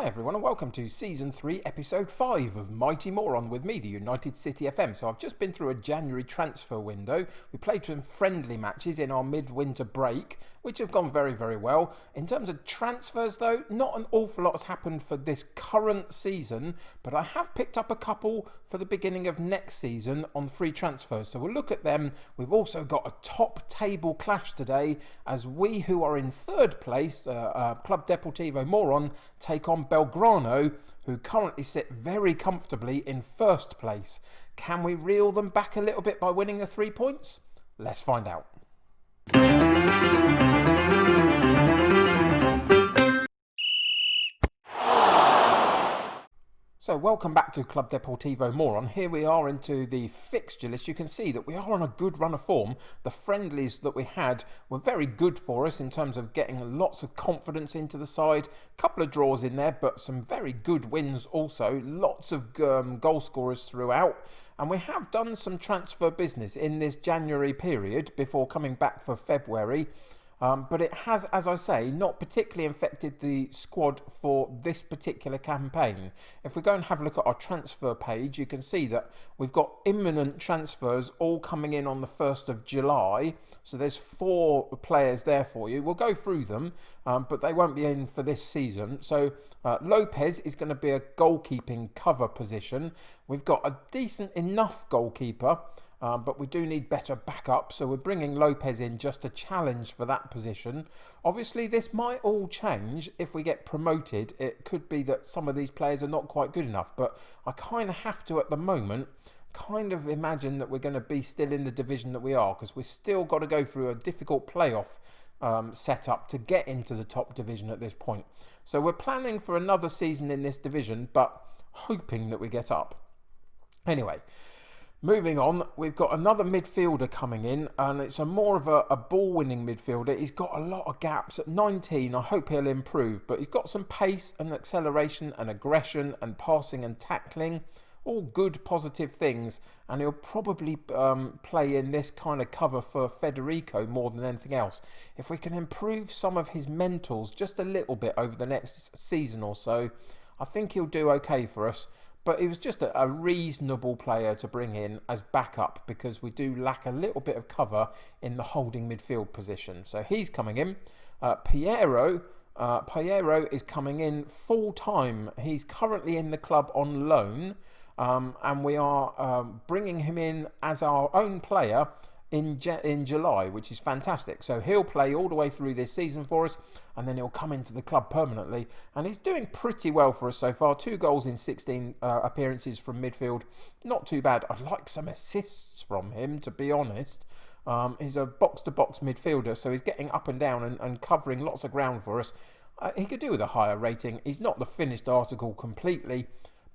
Hi everyone and welcome to Season 3 Episode 5 of Mighty Moron with me, the United City FM. So I've just been through a January transfer window. We played some friendly matches in our mid-winter break, which have gone very, very well. In terms of transfers though, not an awful lot has happened for this current season, but I have picked up a couple for the beginning of next season on free transfers. So we'll look at them. We've also got a top table clash today as we who are in third place, Club Deportivo Moron, take on Belgrano, who currently sit very comfortably in first place. Can we reel them back a little bit by winning the 3 points? Let's find out. So welcome back to Club Deportivo Moron. Here we are into the fixture list. You can see that we are on a good run of form. The friendlies that we had were very good for us in terms of getting lots of confidence into the side. A couple of draws in there, but some very good wins also. Lots of goal scorers throughout. And we have done some transfer business in this January period before coming back for February. But it has, as I say, not particularly affected the squad for this particular campaign. If we go and have a look at our transfer page, you can see that we've got imminent transfers all coming in on the 1st of July. So there's 4 players there for you. We'll go through them, but they won't be in for this season. So Lopez is going to be a goalkeeping cover position. We've got a decent enough goalkeeper. But we do need better backup, so we're bringing Lopez in just to challenge for that position. Obviously, this might all change if we get promoted. It could be that some of these players are not quite good enough, but I kind of have to, at the moment, kind of imagine that we're going to be still in the division that we are, because we've still got to go through a difficult playoff setup to get into the top division at this point. So we're planning for another season in this division, but hoping that we get up. Anyway, moving on, we've got another midfielder coming in, and it's more of a ball-winning midfielder. He's got a lot of gaps. At 19, I hope he'll improve, but he's got some pace and acceleration and aggression and passing and tackling. All good, positive things, and he'll probably play in this kind of cover for Federico more than anything else. If we can improve some of his mentals just a little bit over the next season or so, I think he'll do okay for us. But he was just a reasonable player to bring in as backup because we do lack a little bit of cover in the holding midfield position. So he's coming in. Piero is coming in full time. He's currently in the club on loan, and we are bringing him in as our own player in July, which is fantastic. So he'll play all the way through this season for us, and then he'll come into the club permanently. And he's doing pretty well for us so far. 2 goals in 16 appearances from midfield. Not too bad. I'd like some assists from him, to be honest. He's a box-to-box midfielder, so he's getting up and down and covering lots of ground for us. He could do with a higher rating. He's not the finished article completely,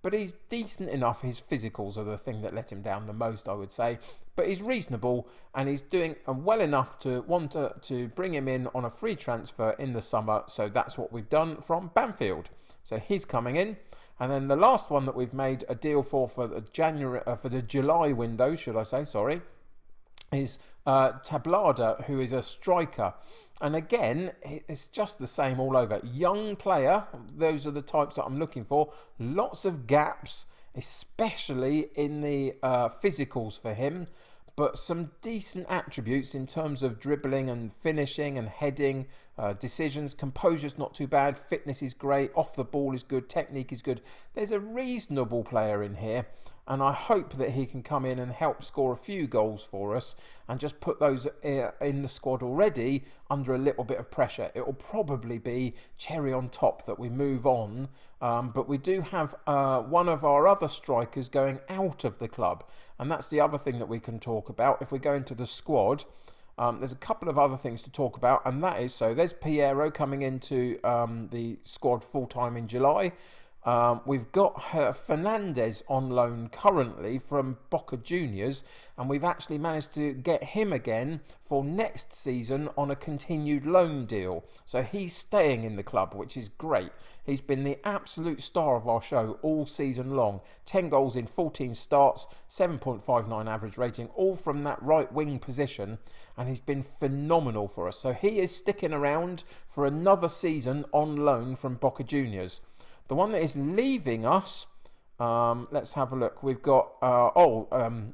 but he's decent enough. His physicals are the thing that let him down the most, I would say. But he's reasonable, and he's doing well enough to want to bring him in on a free transfer in the summer. So that's what we've done from Banfield. So he's coming in. And then the last one that we've made a deal for the July window, should I say, sorry, is Tablada, who is a striker. And again, it's just the same all over. Young player, those are the types that I'm looking for. Lots of gaps, especially in the physicals for him, but some decent attributes in terms of dribbling and finishing and heading, decisions. Composure's not too bad, fitness is great, off the ball is good, technique is good. There's a reasonable player in here, and I hope that he can come in and help score a few goals for us and just put those in the squad already under a little bit of pressure. It will probably be cherry on top that we move on, but we do have one of our other strikers going out of the club, and that's the other thing that we can talk about. If we go into the squad, there's a couple of other things to talk about, and that is, so there's Piero coming into the squad full-time in July. We've got Fernandez on loan currently from Boca Juniors, and we've actually managed to get him again for next season on a continued loan deal. So he's staying in the club, which is great. He's been the absolute star of our show all season long. 10 goals in 14 starts, 7.59 average rating, all from that right wing position, and he's been phenomenal for us. So he is sticking around for another season on loan from Boca Juniors. The one that is leaving us, let's have a look. We've got,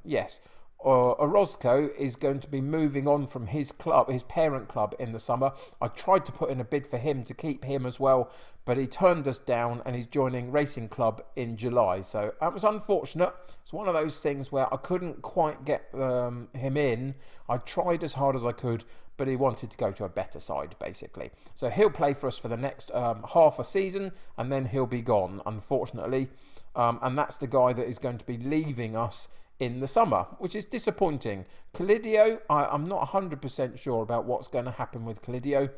yes, Orozco is going to be moving on from his club, his parent club, in the summer. I tried to put in a bid for him to keep him as well, but he turned us down and he's joining Racing Club in July. So that was unfortunate. It's one of those things where I couldn't quite get him in. I tried as hard as I could, but he wanted to go to a better side, basically. So he'll play for us for the next half a season, and then he'll be gone, unfortunately. And that's the guy that is going to be leaving us in the summer, which is disappointing. Calidio, I'm not 100% sure about what's going to happen with Calidio.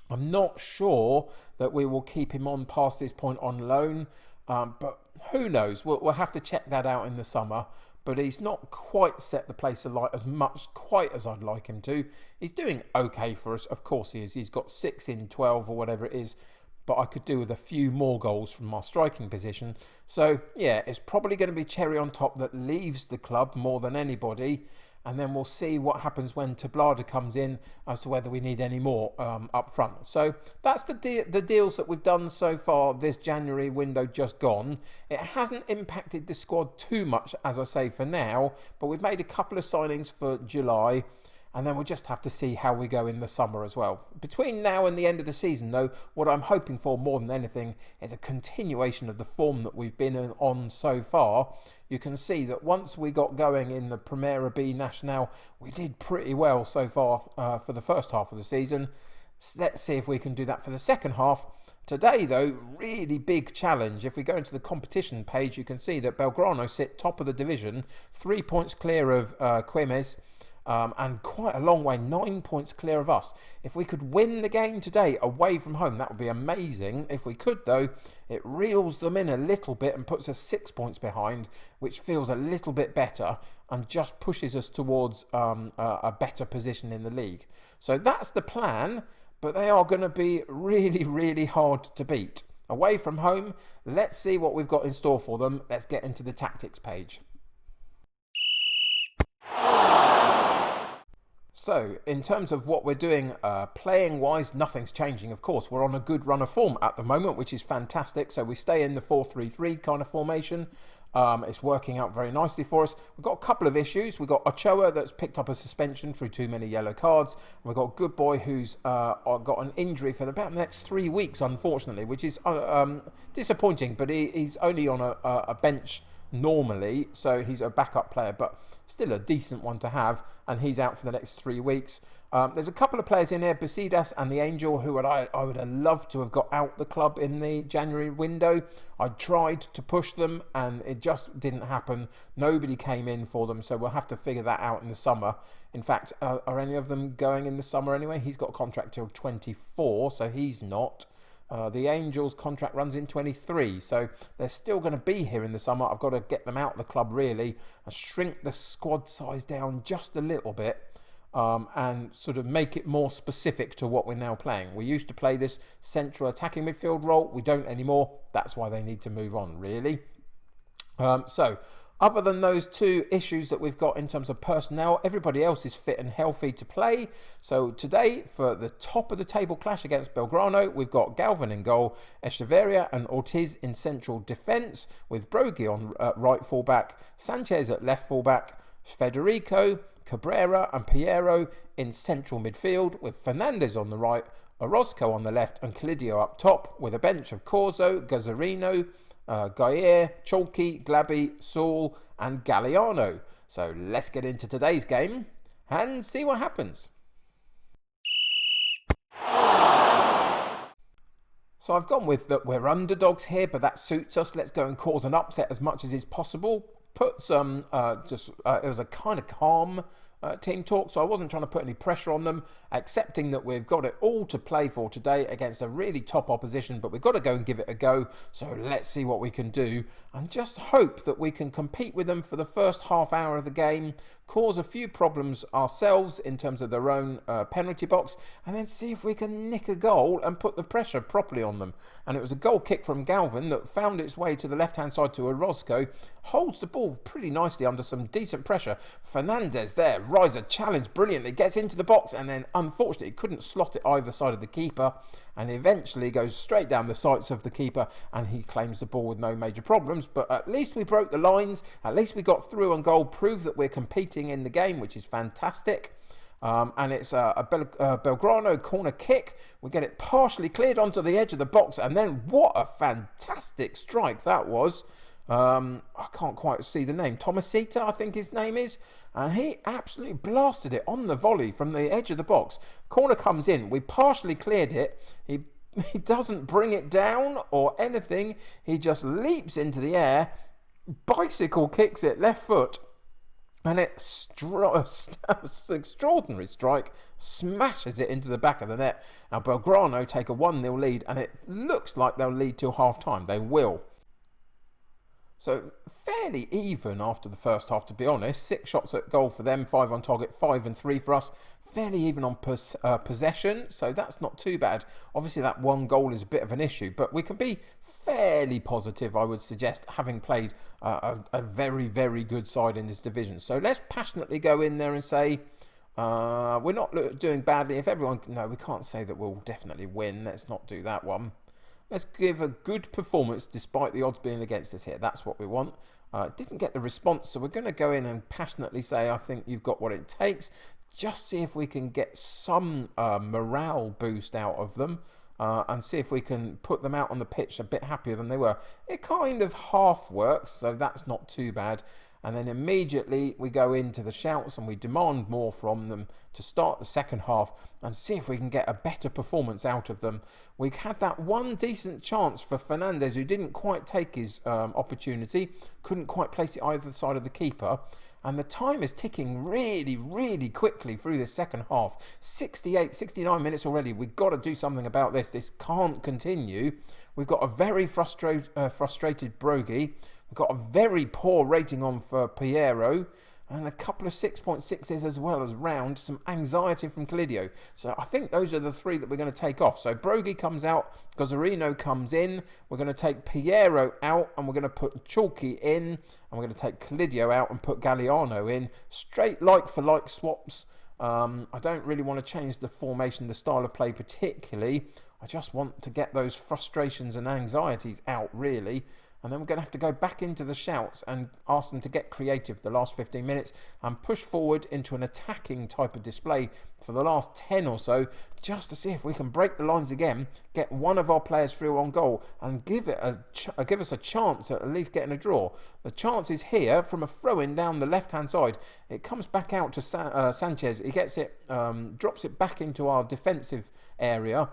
I'm not sure that we will keep him on past this point on loan, but who knows? We'll have to check that out in the summer. But he's not quite set the place alight as much, quite as I'd like him to. He's doing okay for us, of course he is. He's got 6 in 12 or whatever it is, but I could do with a few more goals from my striking position. So yeah, it's probably going to be cherry on top that leaves the club more than anybody. And then we'll see what happens when Tablada comes in as to whether we need any more up front. So that's the deals that we've done so far this January window just gone. It hasn't impacted the squad too much, as I say, for now. But we've made a couple of signings for July. And then we'll just have to see how we go in the summer as well. Between now and the end of the season, though, what I'm hoping for more than anything is a continuation of the form that we've been on so far. You can see that once we got going in the Primera B Nacional, we did pretty well so far for the first half of the season. So let's see if we can do that for the second half. Today, though, really big challenge. If we go into the competition page, you can see that Belgrano sit top of the division, 3 points clear of Quemes. And quite a long way, 9 points clear of us. If we could win the game today away from home, that would be amazing. If we could, though, it reels them in a little bit and puts us 6 points behind, which feels a little bit better and just pushes us towards a better position in the league. So that's the plan, but they are going to be really, really hard to beat. Away from home, let's see what we've got in store for them. Let's get into the tactics page. So, in terms of what we're doing playing-wise, nothing's changing, of course. We're on a good run of form at the moment, which is fantastic. So we stay in the 4-3-3 kind of formation. It's working out very nicely for us. We've got a couple of issues. We've got Ochoa that's picked up a suspension through too many yellow cards. We've got Good Boy who's got an injury for about the next 3 weeks, unfortunately, which is disappointing. But he's only on a bench normally, so he's a backup player, but still a decent one to have, and he's out for the next 3 weeks. There's a couple of players in there, Basidas and the Angel, who I would have loved to have got out the club in the January window. I tried to push them and it just didn't happen. Nobody came in for them, so we'll have to figure that out in the summer. In fact, are any of them going in the summer anyway? He's got a contract till 24, so he's not. The Angels' contract runs in 23, so they're still going to be here in the summer. I've got to get them out of the club, really, and shrink the squad size down just a little bit, and sort of make it more specific to what we're now playing. We used to play this central attacking midfield role. We don't anymore. That's why they need to move on, really. So, other than those two issues that we've got in terms of personnel, everybody else is fit and healthy to play. So today, for the top of the table clash against Belgrano, we've got Galvin in goal, Echeverria and Ortiz in central defence, with Brogi on right fullback, Sanchez at left fullback, Federico, Cabrera and Piero in central midfield, with Fernandez on the right, Orozco on the left and Calidio up top, with a bench of Corzo, Gazzarino, Gayer, Chalky, Glaby, Saul and Galliano. So let's get into today's game and see what happens. So I've gone with that we're underdogs here, but that suits us. Let's go and cause an upset as much as is possible. Put some, it was a kind of calm team talk, so I wasn't trying to put any pressure on them, accepting that we've got it all to play for today against a really top opposition, but we've got to go and give it a go. So let's see what we can do and just hope that we can compete with them for the first half hour of the game, cause a few problems ourselves in terms of their own penalty box, and then see if we can nick a goal and put the pressure properly on them. And it was a goal kick from Galvin that found its way to the left-hand side to Orozco, holds the ball pretty nicely under some decent pressure. Fernandez there, Riser challenged brilliantly, gets into the box, and then unfortunately couldn't slot it either side of the keeper, and eventually goes straight down the sights of the keeper, and he claims the ball with no major problems. But at least we broke the lines, at least we got through on goal, proved that we're competing in the game, which is fantastic. And it's a Belgrano corner kick. We get it partially cleared onto the edge of the box, and then what a fantastic strike that was. I can't quite see the name. Tomasita, I think his name is. And he absolutely blasted it on the volley from the edge of the box. Corner comes in. We partially cleared it. He doesn't bring it down or anything. He just leaps into the air, bicycle kicks it, left foot. And it's extraordinary strike, smashes it into the back of the net. Now Belgrano take a 1-0 lead, and it looks like they'll lead till half-time. They will. So fairly even after the first half, to be honest. 6 shots at goal for them, 5 on target, 5 and 3 for us. Fairly even on possession, so that's not too bad. Obviously that 1 goal is a bit of an issue, but we can be fairly positive, I would suggest, having played a very, very good side in this division. So let's passionately go in there and say we're not doing badly. If everyone... No, we can't say that we'll definitely win. Let's not do that one. Let's give a good performance despite the odds being against us here. That's what we want. Didn't get the response, so we're going to go in and passionately say, I think you've got what it takes. Just see if we can get some morale boost out of them and see if we can put them out on the pitch a bit happier than they were. It kind of half works, so that's not too bad. And then immediately we go into the shouts and we demand more from them to start the second half and see if we can get a better performance out of them. We had that one decent chance for Fernandez, who didn't quite take his opportunity, couldn't quite place it either side of the keeper. And the time is ticking really, really quickly through the second half. 68, 69 minutes already. We've got to do something about this. This can't continue. We've got a very frustrated Brogy. We've got a very poor rating on for Piero. And a couple of 6.6s as well as round. Some anxiety from Calidio. So I think those are the 3 that we're going to take off. So Brogy comes out. Gozarino comes in. We're going to take Piero out. And we're going to put Chalky in. And we're going to take Calidio out and put Galliano in. Straight like-for-like swaps. I don't really want to change the formation, the style of play particularly. I just want to get those frustrations and anxieties out, really. And then we're going to have to go back into the shouts and ask them to get creative the last 15 minutes and push forward into an attacking type of display for the last 10 or so, just to see if we can break the lines again, get one of our players through on goal and give us a chance at least getting a draw. The chance is here from a throw-in down the left-hand side. It comes back out to Sanchez. He gets it, drops it back into our defensive area.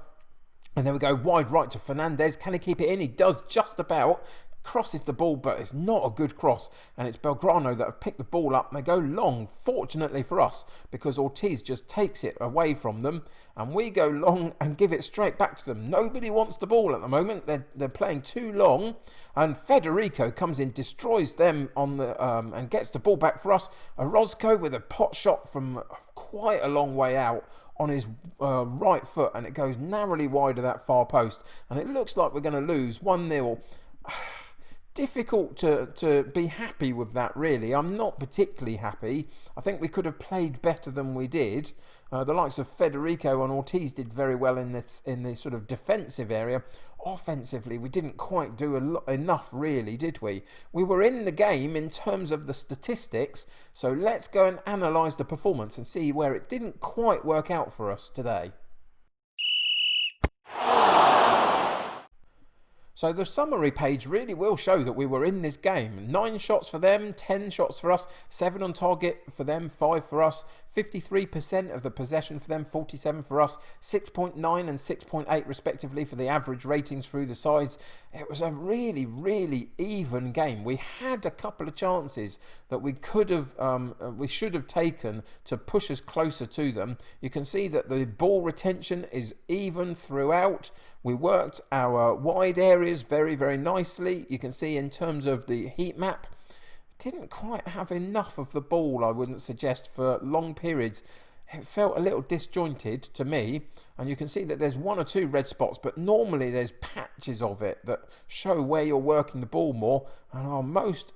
And then we go wide right to Fernandez. Can he keep it in? He does just about. Crosses the ball, but it's not a good cross, and it's Belgrano that have picked the ball up, and they go long, fortunately for us, because Ortiz just takes it away from them, and we go long and give it straight back to them. Nobody wants the ball at the moment. They're playing too long, and Federico comes in, destroys them on the and gets the ball back for us. Orozco with a pot shot from quite a long way out on his right foot, and it goes narrowly wide of that far post, and it looks like we're going to lose 1-0. Difficult to be happy with that, really. I'm not particularly happy. I think we could have played better than we did. The likes of Federico and Ortiz did very well in the sort of defensive area. Offensively, we didn't quite do enough, really, did we? We were in the game in terms of the statistics, so let's go and analyse the performance and see where it didn't quite work out for us today. So the summary page really will show that we were in this game. 9 shots for them, 10 shots for us, 7 on target for them, 5 for us, 53% of the possession for them, 47 for us, 6.9 and 6.8 respectively for the average ratings through the sides. It was a really, really even game. We had a couple of chances that we should have taken to push us closer to them. You can see that the ball retention is even throughout. We worked our wide areas very, very nicely. You can see in terms of the heat map, didn't quite have enough of the ball, I wouldn't suggest, for long periods. it felt a little disjointed to me, and you can see that there's one or two red spots, but normally there's patches of it that show where you're working the ball more, and our most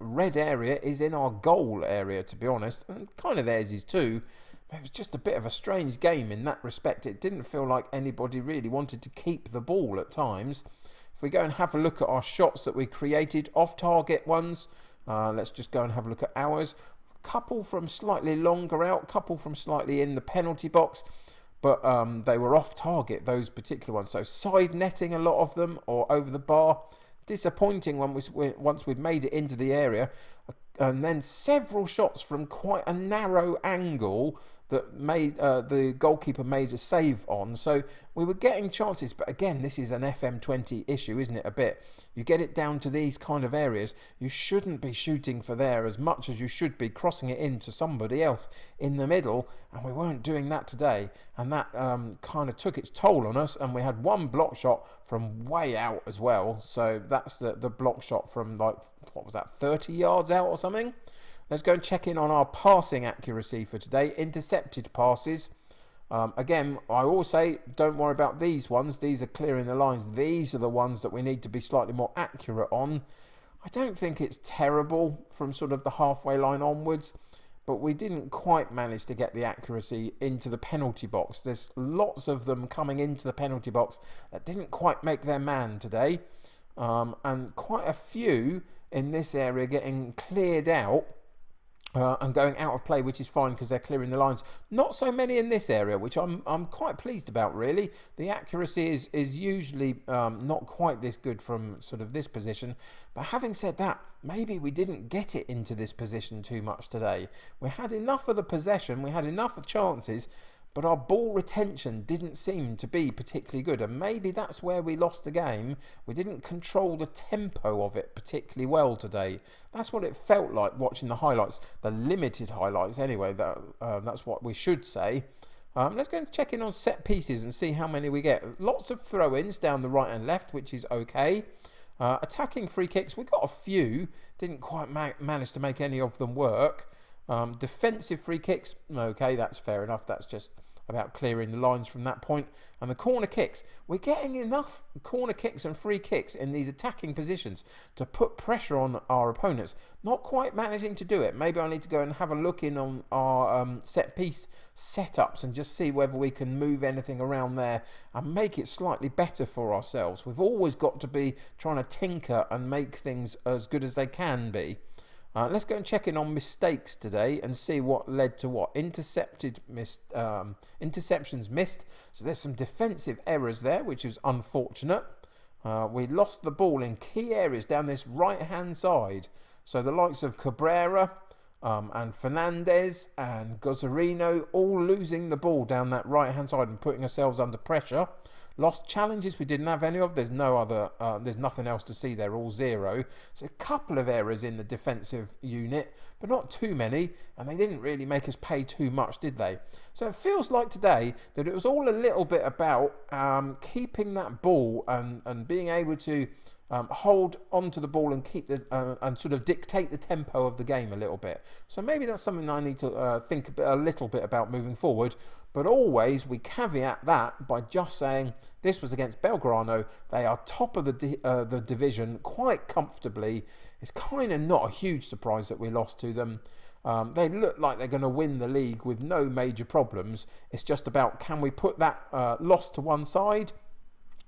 red area is in our goal area, to be honest, and kind of theirs is too. It was just a bit of a strange game in that respect. It didn't feel like anybody really wanted to keep the ball at times. If we go and have a look at our shots that we created, off-target ones, let's just go and have a look at ours. Couple from slightly longer out, couple from slightly in the penalty box, but they were off target, those particular ones. So side netting, a lot of them, or over the bar. Disappointing once we've made it into the area, and then several shots from quite a narrow angle that made the goalkeeper made a save on. So we were getting chances, but again, this is an FM20 issue, isn't it, a bit? You get it down to these kind of areas, you shouldn't be shooting for there as much as you should be crossing it into somebody else in the middle, and we weren't doing that today, and that kind of took its toll on us, and we had one block shot from way out as well. So that's the block shot from, like, what was that, 30 yards out or something? Let's go and check in on our passing accuracy for today. Intercepted passes. Again, I always say, don't worry about these ones. These are clearing the lines. These are the ones that we need to be slightly more accurate on. I don't think it's terrible from sort of the halfway line onwards, but we didn't quite manage to get the accuracy into the penalty box. There's lots of them coming into the penalty box that didn't quite make their man today. And quite a few in this area getting cleared out. And going out of play, which is fine because they're clearing the lines. Not so many in this area, which I'm quite pleased about, really. The accuracy is usually not quite this good from sort of this position. But having said that, maybe we didn't get it into this position too much today. We had enough of the possession, we had enough of chances, but our ball retention didn't seem to be particularly good, and maybe that's where we lost the game. We didn't control the tempo of it particularly well today. That's what it felt like watching the highlights, the limited highlights anyway, that's what we should say. Let's go and check in on set pieces and see how many we get. Lots of throw-ins down the right and left, which is okay. Attacking free kicks, we got a few, didn't quite manage to make any of them work. Defensive free kicks, okay, that's fair enough, that's just about clearing the lines from that point. And the corner kicks, we're getting enough corner kicks and free kicks in these attacking positions to put pressure on our opponents. Not quite managing to do it. Maybe I need to go and have a look in on our set piece setups and just see whether we can move anything around there and make it slightly better for ourselves. We've always got to be trying to tinker and make things as good as they can be. Let's go and check in on mistakes today and see what led to what. Interceptions missed. So there's some defensive errors there, which is unfortunate. We lost the ball in key areas down this right-hand side. So the likes of Cabrera and Fernandez and Gozzarino all losing the ball down that right-hand side and putting ourselves under pressure. Lost challenges we didn't have any of. There's nothing else to see there, all zero. So a couple of errors in the defensive unit, but not too many, and they didn't really make us pay too much, did they? So it feels like today that it was all a little bit about keeping that ball and being able to hold onto the ball and keep and sort of dictate the tempo of the game a little bit. So maybe that's something I need to think a little bit about moving forward. But always we caveat that by just saying this was against Belgrano. They are top of the division quite comfortably. It's kind of not a huge surprise that we lost to them. They look like they're going to win the league with no major problems. It's just about, can we put that loss to one side,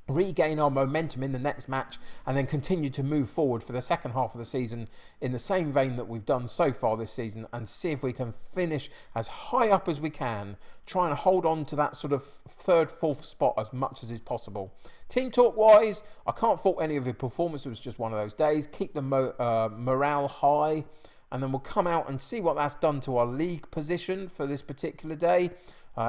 regain our momentum in the next match, and then continue to move forward for the second half of the season in the same vein that we've done so far this season, and see if we can finish as high up as we can, trying to hold on to that sort of third, fourth spot as much as is possible. Team talk wise, I can't fault any of the performance. It was just one of those days. Keep the morale high, and then we'll come out and see what that's done to our league position for this particular day.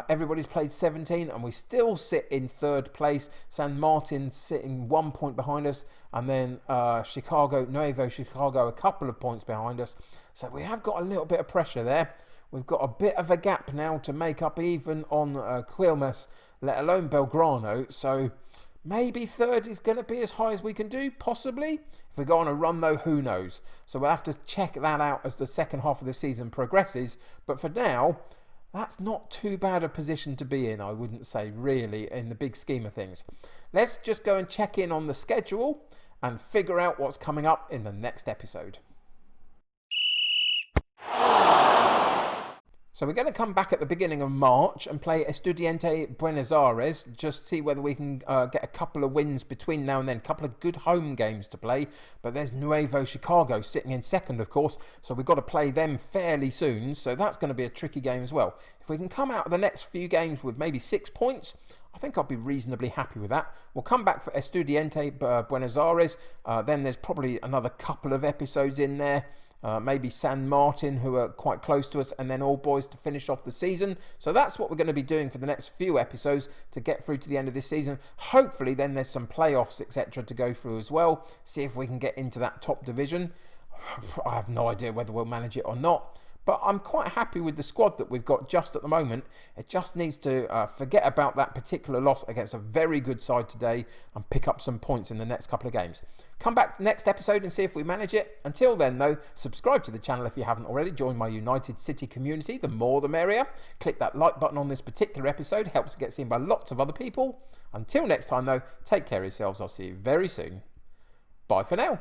Everybody's played 17 and we still sit in third place. San Martin sitting 1 point behind us, and then Nuevo Chicago a couple of points behind us. So we have got a little bit of pressure there. We've got a bit of a gap now to make up even on Quilmes, let alone Belgrano. So maybe third is going to be as high as we can do, possibly. If we go on a run though, who knows? So we'll have to check that out as the second half of the season progresses. But for now, That's not too bad a position to be in, I wouldn't say, really, in the big scheme of things. Let's just go and check in on the schedule and figure out what's coming up in the next episode. So we're going to come back at the beginning of March and play Estudiante Buenos Aires, just see whether we can get a couple of wins between now and then, a couple of good home games to play. But there's Nuevo Chicago sitting in second, of course, so we've got to play them fairly soon, so that's going to be a tricky game as well. If we can come out of the next few games with maybe 6 points, I think I'll be reasonably happy with that. We'll come back for Estudiante Buenos Aires, then there's probably another couple of episodes in there. Maybe San Martin, who are quite close to us, and then All Boys to finish off the season. So that's what we're going to be doing for the next few episodes to get through to the end of this season. Hopefully then there's some playoffs, etc. to go through as well. See if we can get into that top division. I have no idea whether we'll manage it or not. But I'm quite happy with the squad that we've got just at the moment. It just needs to forget about that particular loss against a very good side today and pick up some points in the next couple of games. Come back next episode and see if we manage it. Until then, though, subscribe to the channel if you haven't already. Join my United City community. The more, the merrier. Click that like button on this particular episode. Helps get seen by lots of other people. Until next time, though, take care of yourselves. I'll see you very soon. Bye for now.